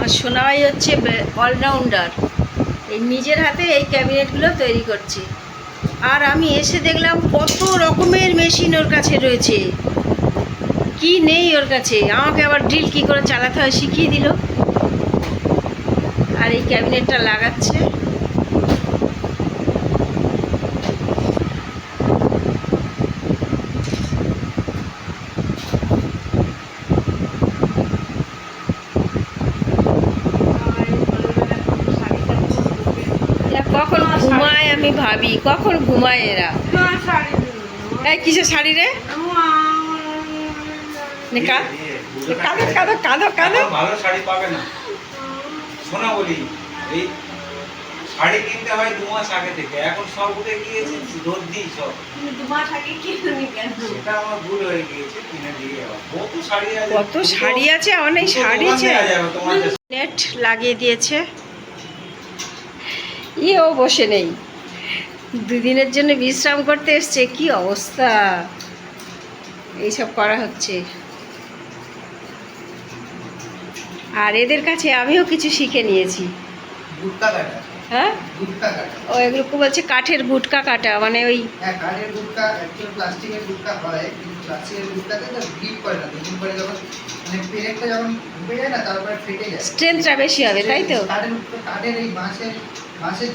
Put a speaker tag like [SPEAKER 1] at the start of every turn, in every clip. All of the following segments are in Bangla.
[SPEAKER 1] আমার সোনাই হচ্ছে অলরাউন্ডার, এই নিজের হাতে এই ক্যাবিনেটগুলো তৈরি করছে। আর আমি এসে দেখলাম কত রকমের মেশিন ওর কাছে রয়েছে, কি নেই ওর কাছে। আমাকে আবার ড্রিল কী করে চালাতে হয় শিখিয়ে দিল। আর এই ক্যাবিনেটটা লাগাচ্ছে। কখন ঘুমায় আমি ভাবি, কখন ঘুমায় এরা। এই কিসের শাড়ি রে? কাঁদো কাঁদো কাঁদো কাঁদো।
[SPEAKER 2] ভালো শাড়ি পাবে না শোনা বলি, এই শাড়ি কিনতে হয় 2 মাস আগে থেকে, এখন সব উঠে গিয়েছে, রোদ দিই সব
[SPEAKER 3] 2 মাস আগে কিনে কেন?
[SPEAKER 2] সেটা আমার ভুল হয়ে গিয়েছে, কিনে দিয়ে যাওয়া। কত শাড়ি আছে,
[SPEAKER 1] কত শাড়ি আছে, অনেক শাড়ি আছে। নেট লাগিয়ে দিয়েছে, ও বসে নেই, দুদিনের জন্য বিশ্রাম করতে এসছে। কি অবস্থা, এইসব করা হচ্ছে। আর এদের কাছে আমিও কিছু শিখে নিয়েছি। হ্যাঁ, ও এগুলো বলছে কাঠের গুটকা কাটা, মানে ওই
[SPEAKER 4] কাঠের গুটকা একটু প্লাস্টিকের গুটকা হয়, কিন্তু প্লাস্টিকের গুটকাতে তো গ্রিপ করে না, দুদিন পরে যখন মানে পেরেকটা যখন ঢুকে যায় না, তারপরে ফেটে যায়,
[SPEAKER 1] স্ট্রেংথটা বেশি হবে, তাই তো।
[SPEAKER 4] কাঠের এই বাঁশের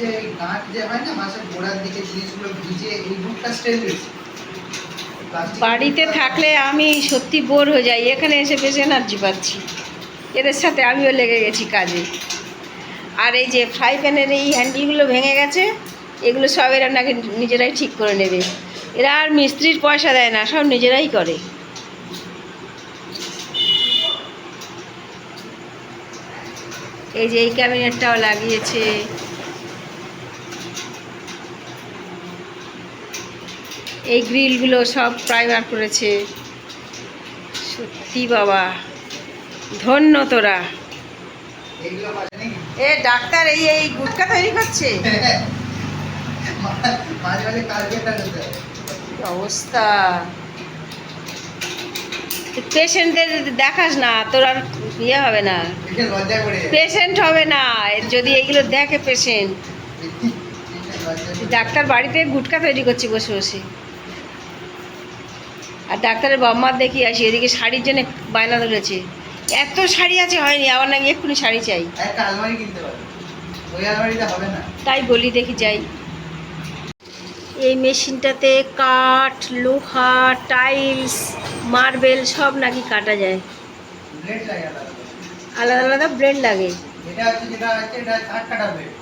[SPEAKER 4] যে গাঁট যে হয় না, বাঁশের গোড়ার দিকে জিনিসগুলো ভিজে এই গুটকা স্ট্রেংথ বেশি।
[SPEAKER 1] বাড়িতে থাকলে আমি সত্যি বোর হয়ে যাই, এখানে এসে বেশ এনার্জি পাচ্ছি। এদের সাথে আমিও লেগে গেছি কাজে। আর এই যে ফ্রাই প্যানের এই হ্যান্ডেলগুলো ভেঙে গেছে, এগুলো সব এরা নাকি নিজেরাই ঠিক করে নেবে। এরা আর মিস্ত্রির পয়সা দেয় না, সব নিজেরাই করে। এই যে এই ক্যাবিনেটটাও লাগিয়েছে। এই গ্রিলগুলো সব প্রাইমার করেছে। সত্যি বাবা, ধন্য তোরা। এ ডাক্তার এই এই গুটকা তৈরি করছে। অবস্থা, পেশেন্টদের দেখাস না, তোর আর ইয়ে হবে না, পেশেন্ট হবে না যদি এইগুলো দেখে পেশেন্ট। ডাক্তার বাড়িতে গুটকা তৈরি করছে বসে বসে। আর ডাক্তারের বাম্মার দেখি আসি, এদিকে শাড়ির জন্য বায়না ধরেছে, এত শাড়ি আছে হয়নি, আবার নাকি এক্ষুনি শাড়ি চাই।
[SPEAKER 4] একটা আলমারি কিনতে পারবে, ওই আলমারিটা হবে না।
[SPEAKER 1] তাই বলি, দেখি যাই। এই মেশিনটাতে কাঠ, লোহা, টাইলস, মার্বেল সব নাকি কাটা যায়।
[SPEAKER 4] ব্লেড লাগে
[SPEAKER 1] আলাদা আলাদা ব্লেড লাগে।
[SPEAKER 4] এটা কাঠ কাটা ব্লেড,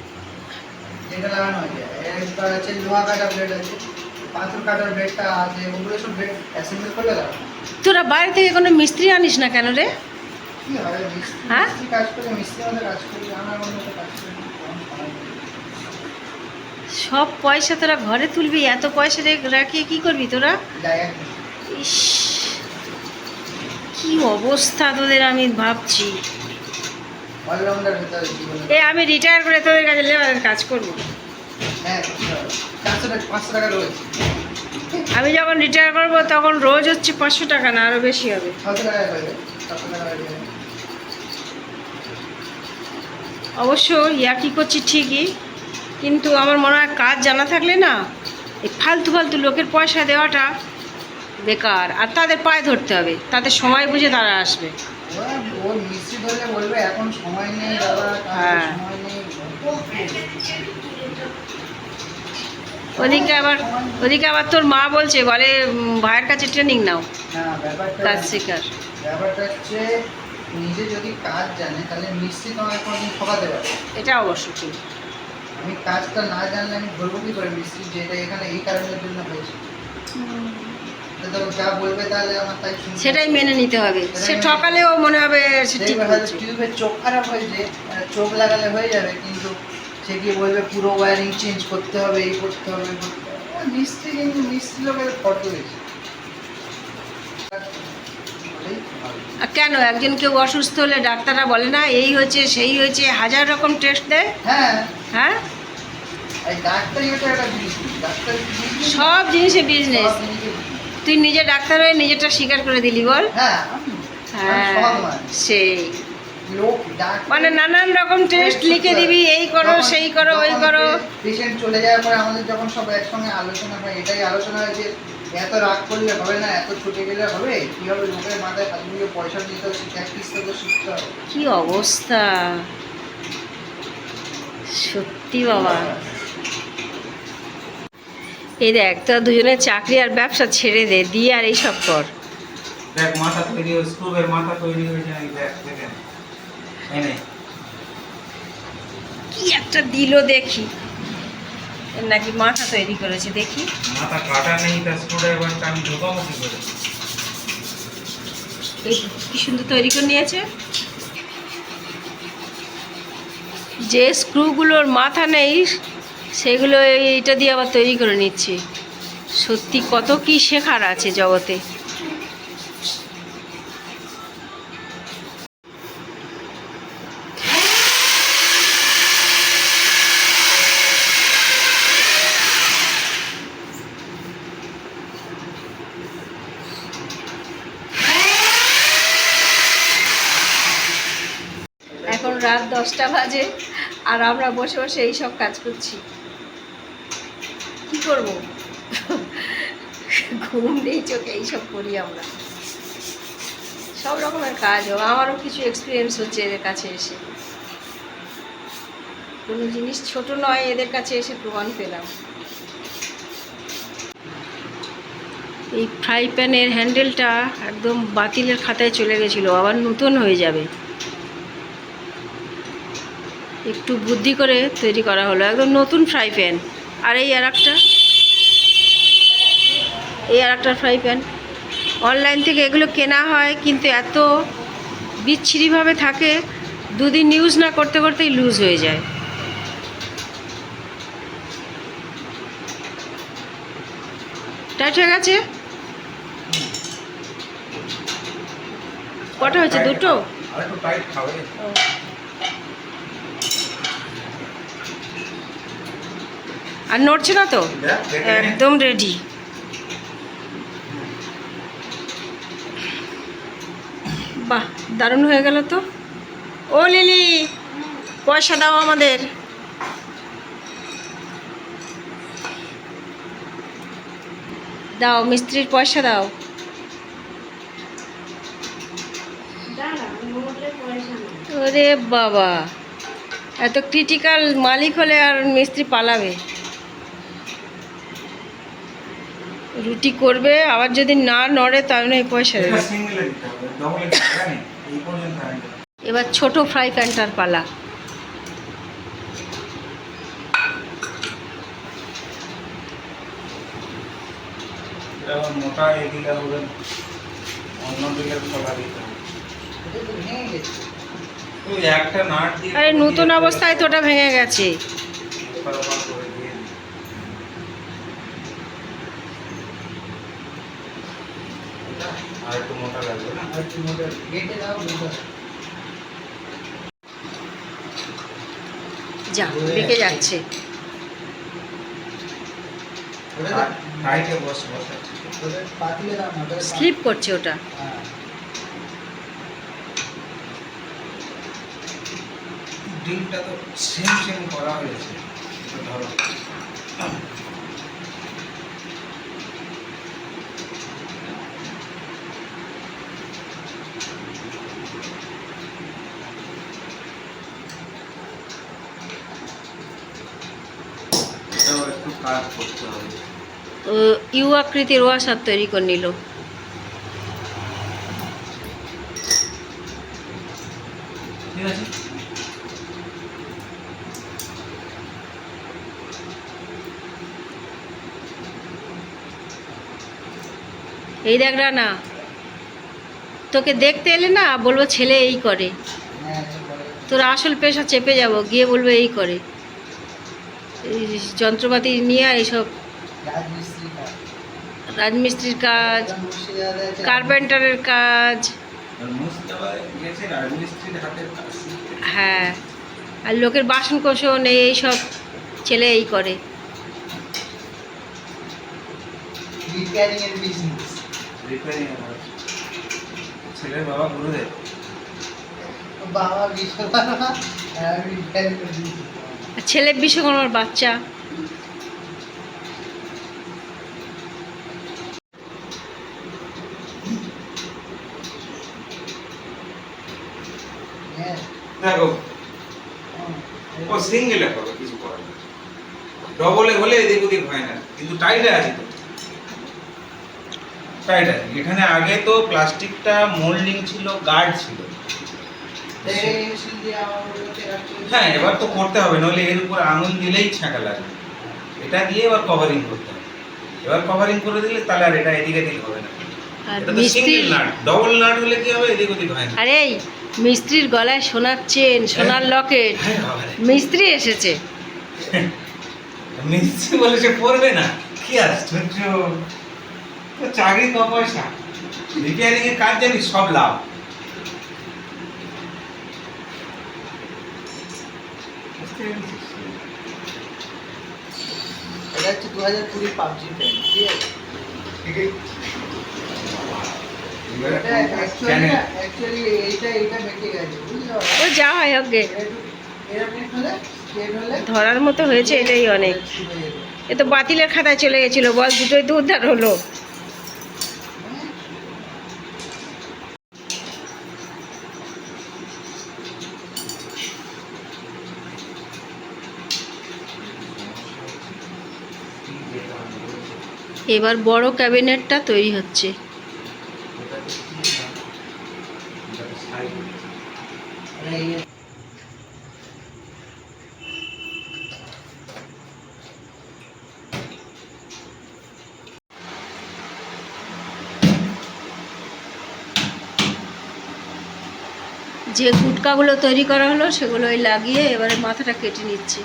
[SPEAKER 4] যেটা লাগানো হয়েছে। এটা হচ্ছে লোহা কাটা ব্লেড আছে, পাথর কাটার ব্লেডটা আছে, ওগুলো সব ব্লেড অ্যাসেম্বল করলে লাগানো।
[SPEAKER 1] তোরা বাইরে থেকে কোনো মিস্ত্রি আনিস না কেন রে?
[SPEAKER 4] কি হয়,
[SPEAKER 1] হ্যাঁ,
[SPEAKER 4] মিস্ত্রি কাজ করে, মিস্ত্রি আমাদের কাজ করি, আমার অন্য কাজ করি।
[SPEAKER 1] সব পয়সা তোরা ঘরে তুলবি, এত পয়সা রাখিয়ে কি করবি তোরা? ইস, কি অবস্থা তোদের, আমি ভাবছি। এ আমি রিটায়ার করে তোদের কাছে লেবারের কাজ করবো।
[SPEAKER 4] হ্যাঁ, 500 টাকা রোজ।
[SPEAKER 1] আমি যখন রিটায়ার করবো তখন রোজ হচ্ছে 500 টাকা, না আরও বেশি হবে।
[SPEAKER 4] 600 টাকা হয়ে 700 টাকা হয়ে যাবে।
[SPEAKER 1] অবশ্য ইয়া কী করছি ঠিকই, কিন্তু আমার মনে হয় কাজ জানা থাকলে না, এই ফালতু ফালতু লোকের পয়সা দেওয়াটা বেকার। আর তাদের পায়ে ধরতে হবে, তাদের সময় বুঝে তারা আসবে।
[SPEAKER 4] ও মিস্ত্রি ধরলে বলবে এখন সময় নেই দাদা,
[SPEAKER 1] হ্যাঁ,
[SPEAKER 4] সময় নেই।
[SPEAKER 1] ওদিকে আবার তোর মা বলছে, বলে ভাইয়ের কাছে ট্রেনিং নাও,
[SPEAKER 4] না,
[SPEAKER 1] কাজ শেখার।
[SPEAKER 4] ব্যাপারটা হচ্ছে নিজে যদি কাজ জানে তাহলে মিস্ত্রি তোমাকে কোনোদিন ঠকাতে পারে।
[SPEAKER 1] এটা অবশ্য ঠিক।
[SPEAKER 4] আমি কাজটা না জানলে আমি ধরবো কি করে মিস্ত্রি যে এটা এখানে এই কারণের জন্য হয়েছে। তো যা বলবে তাহলে আমার তাই শুনতে হবে।
[SPEAKER 1] সেটাই মেনে নিতে হবে। সে ঠকালেও মনে হবে সে ঠিক বলছে।
[SPEAKER 4] টিউবের চোখ খারাপ হয়েছে, চোখ লাগালে হয়ে যাবে, কিন্তু সে গিয়ে বলবে পুরো ওয়্যারিং চেঞ্জ করতে হবে, এই করতে হবে, এই করতে হবে। মিস্ত্রি কিন্তু মিস্ত্রি লোকের ফটো হয়েছে।
[SPEAKER 1] আর কেন একজন কেউ অসুস্থ হলে ডাক্তাররা বলে না এই হয়েছে সেই হয়েছে, 1000 রকম টেস্ট দেয়।
[SPEAKER 4] হ্যাঁ,
[SPEAKER 1] হ্যাঁ,
[SPEAKER 4] এই ডাক্তারই হচ্ছে একটা বিজনেস, ডাক্তার
[SPEAKER 1] সব জিনিসে বিজনেস। তুই নিজে ডাক্তার হয়ে নিজেরটা স্বীকার করে দিলি বল।
[SPEAKER 4] হ্যাঁ,
[SPEAKER 1] হ্যাঁ, সেই
[SPEAKER 4] লোক ডাক
[SPEAKER 1] মানে নানান রকম টেস্ট লিখে দিবি, এই করো সেই করো ওই করো।
[SPEAKER 4] পেশেন্ট চলে যাওয়ার পরে আমাদের যখন সব একসঙ্গে আলোচনা হয়, এটাই আলোচনা হয় যে এত রাগ করলে হবে না, এত ছুটে গেলে হবে, কি হবে, লোকের মাথায় হাতগুলো পয়সা দিতে হবে, প্র্যাকটিস তো শিখতে হবে।
[SPEAKER 1] কি অবস্থা সত্যি বাবা। এই দেখ, তোরা দুজনের চাকরি আর ব্যবসা ছেড়ে দে, দিয়ে আর এইসব কর।
[SPEAKER 2] দেখ মাথা তৈরি হয়েছে, স্ক্রুবের মাথা তৈরি হয়েছে, এই দেখ দেখেন এনে
[SPEAKER 1] কি একটা দিল দেখি, এর নাকি মাথা তৈরি করেছে দেখি।
[SPEAKER 2] মাথা কাটা নেই, তার স্ক্রুড্রাইভারটা আমি ঢোকাবো কি করে?
[SPEAKER 1] এই কি সুন্দর তৈরি করে নিয়েছে। যে স্ক্রুগুলোর মাথা নেই সেগুলো এইটা দিয়ে আবার তৈরি করে নিচ্ছে। সত্যি কত কি শেখার আছে জগতে। এখন রাত 10টা বাজে আর আমরা বসে বসে এই সব কাজ করছি। কি করব, ঘুম নেই চোখে, এইসব করি আমরা। সব রকমের কাজ হবে, আমারও কিছু এক্সপিরিয়েন্স হচ্ছে এদের কাছে এসে। কোনো জিনিস ছোট নয়, এদের কাছে এসে প্রমাণ পেলাম। এই ফ্রাই প্যানের হ্যান্ডেলটা একদম বাতিলের খাতায় চলে গেছিলো, আবার নতুন হয়ে যাবে। একটু বুদ্ধি করে তৈরি করা হলো, একদম নতুন ফ্রাই প্যান। আর এই আর একটা ফ্রাই প্যান অনলাইন থেকে এগুলো কেনা হয়, কিন্তু এত বিচ্ছিরিভাবে থাকে, দুদিন ইউজ না করতে করতেই লুজ হয়ে যায়। টাইট হয়ে গেছে। কটা হয়েছে? দুটো।
[SPEAKER 2] আরেকটু টাইট খাবে।
[SPEAKER 1] আর নড়ছে না তো?
[SPEAKER 2] দেখ দেখে নে।
[SPEAKER 1] একদম রেডি। বাহ, দারুণ হয়ে গেল তো। ও লিলি, পয়সা দাও আমাদের। দাও, মিস্ত্রির পয়সা দাও।
[SPEAKER 3] দাঁড়া, মোটে পয়সা নেই।
[SPEAKER 1] ওরে বাবা, এত ক্রিটিক্যাল মালিক হলে আর মিস্ত্রি পালাবে। রুটি করবে, আবার যদি না নড়ে তাহলে এই পয়সা দেবে।
[SPEAKER 2] এটা সিঙ্গেলে দিতে হবে, ডবলে জায়গা নেই, এই পর্যন্ত হ্যান্ডেল।
[SPEAKER 1] এবার ছোট ফ্রাই প্যানটার পালা।
[SPEAKER 2] এটা আবার মোটা এই দিলে হবে, অন্য দিলে খোলা দিতে হবে।
[SPEAKER 4] এটা তো ভেঙে গেছে।
[SPEAKER 2] ওই একটা নাট দিয়ে
[SPEAKER 1] আরে নতুন অবস্থায় তো ওটা ভেঙে গেছে।
[SPEAKER 2] এপার ওপার করে দিয়ে দিই। এটা আর একটু মোটা লাগবে না?
[SPEAKER 4] আর কি মোটর গেটে দাও মোটর।
[SPEAKER 1] যা, বেঁকে যাচ্ছে।
[SPEAKER 4] ওটা
[SPEAKER 2] টাইটে বসাচ্ছি।
[SPEAKER 4] ওটা পাতিলে দাও মোটর।
[SPEAKER 1] স্লিপ করছে ওটা।
[SPEAKER 4] হ্যাঁ।
[SPEAKER 2] ডিমটা তো সেম সেম করা হয়েছে, তো ধরো এটাও একটু কাজ করতে হবে।
[SPEAKER 1] ইউ আকৃতির ওয়াসার তৈরি করে নিল।
[SPEAKER 2] ঠিক আছে,
[SPEAKER 1] এই দেখ না, তোকে দেখতে এলে না বলবো ছেলে এই করে,
[SPEAKER 4] হ্যাঁ এটা করে।
[SPEAKER 1] তোর আসল পেশা চেপে যাব, গিয়ে বলবো এই করে। এই যন্ত্রপাতি নিয়ে এইসব
[SPEAKER 4] রাজমিস্ত্রি কাজ।
[SPEAKER 1] রাজমিস্ত্রির কাজ,
[SPEAKER 4] এটা মুর্শিদাবাদে আছে।
[SPEAKER 1] কার্পেন্টারের কাজ।
[SPEAKER 2] আর মুর্শিদাবাদে গেছে রাজমিস্ত্রির হাতের কাজ শিখতে।
[SPEAKER 1] হ্যাঁ, আর লোকের বাসন কোসন এইসব ছেলে এই করে।
[SPEAKER 4] রিপেয়ারিং এর বিজনেস।
[SPEAKER 2] রিপেয়ারিং এর কাজ। ছেলের বাবা গুরুদেব।
[SPEAKER 4] ও বাবা বিশ্বকর্মা আর আমি বিশ্বকর্মা।
[SPEAKER 1] আর ছেলে বিশ্বকর্মার বাচ্চা।
[SPEAKER 4] হ্যাঁ
[SPEAKER 2] দেখো ও সিঙ্গেলে হবে, কিছু করার নেই। ডবলে হলে এদিক ওদিক হয় না, কিন্তু টাইটে আছে তো, টাইট আছে। এখানে আগে তো প্লাস্টিকটা মোল্ডিং ছিল, গার্ড ছিল।
[SPEAKER 4] এই মিছিল দিয়ে আমার বলতে actually-
[SPEAKER 2] হ্যাঁ, এবার তো করতে হবে, নইলে এর উপর আঙুল দিলেই ছাঁকা লাগবে। এটা দিয়ে এবার কভারিং করতে হবে। এবার কভারিং করে দিলে তাহলে আর এটা এদিকে দিক হবে না।
[SPEAKER 1] আর
[SPEAKER 2] এটা তো
[SPEAKER 1] মিস্ত্রি,
[SPEAKER 2] সিঙ্গেল নাট, ডবল নাট হলে কি হবে, এদিক ওদিক হয় না।
[SPEAKER 1] আরে এই মিস্ত্রির গলায় সোনার চেন, সোনার লকেট,
[SPEAKER 2] হ্যাঁ, বাবারে।
[SPEAKER 1] মিস্ত্রি এসেছে।
[SPEAKER 2] মিস্ত্রি বলে সে পড়বে না, কি আশ্চর্য! তো চাকরি ক পয়সা, রিপেয়ারিং এর কাজ জানি সব লাভ।
[SPEAKER 4] এটা হচ্ছে 2020 পাবজি ফ্যান, ঠিক আছে? এটা actually এইটা বেঁকে গেছে, বুঝলে?
[SPEAKER 1] ও যা হয় হোক গে,
[SPEAKER 4] এরকম হলে স্ট্রেট হলে
[SPEAKER 1] ধরার মতো হয়েছে, এটাই অনেক।
[SPEAKER 4] ছুটে যেত।
[SPEAKER 1] এ তো বাতিলের খাতায় চলে গেছিল, বল দুটোই তো উদ্ধার হলো। এবার বড় ক্যাবিনেটটা তৈরি হচ্ছে।
[SPEAKER 4] মানে এই
[SPEAKER 1] যে গুটকাগুলো তৈরি করা হলো সেগুলো ওই লাগিয়ে এবারে মাথাটা কেটে নিচ্ছে।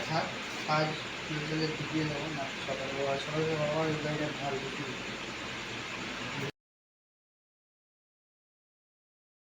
[SPEAKER 4] থাক, আজ বিকেলে ঢুকিয়ে দেবো না, সকালে বাবা এই গাড়িটা ভালো ঢুকিয়ে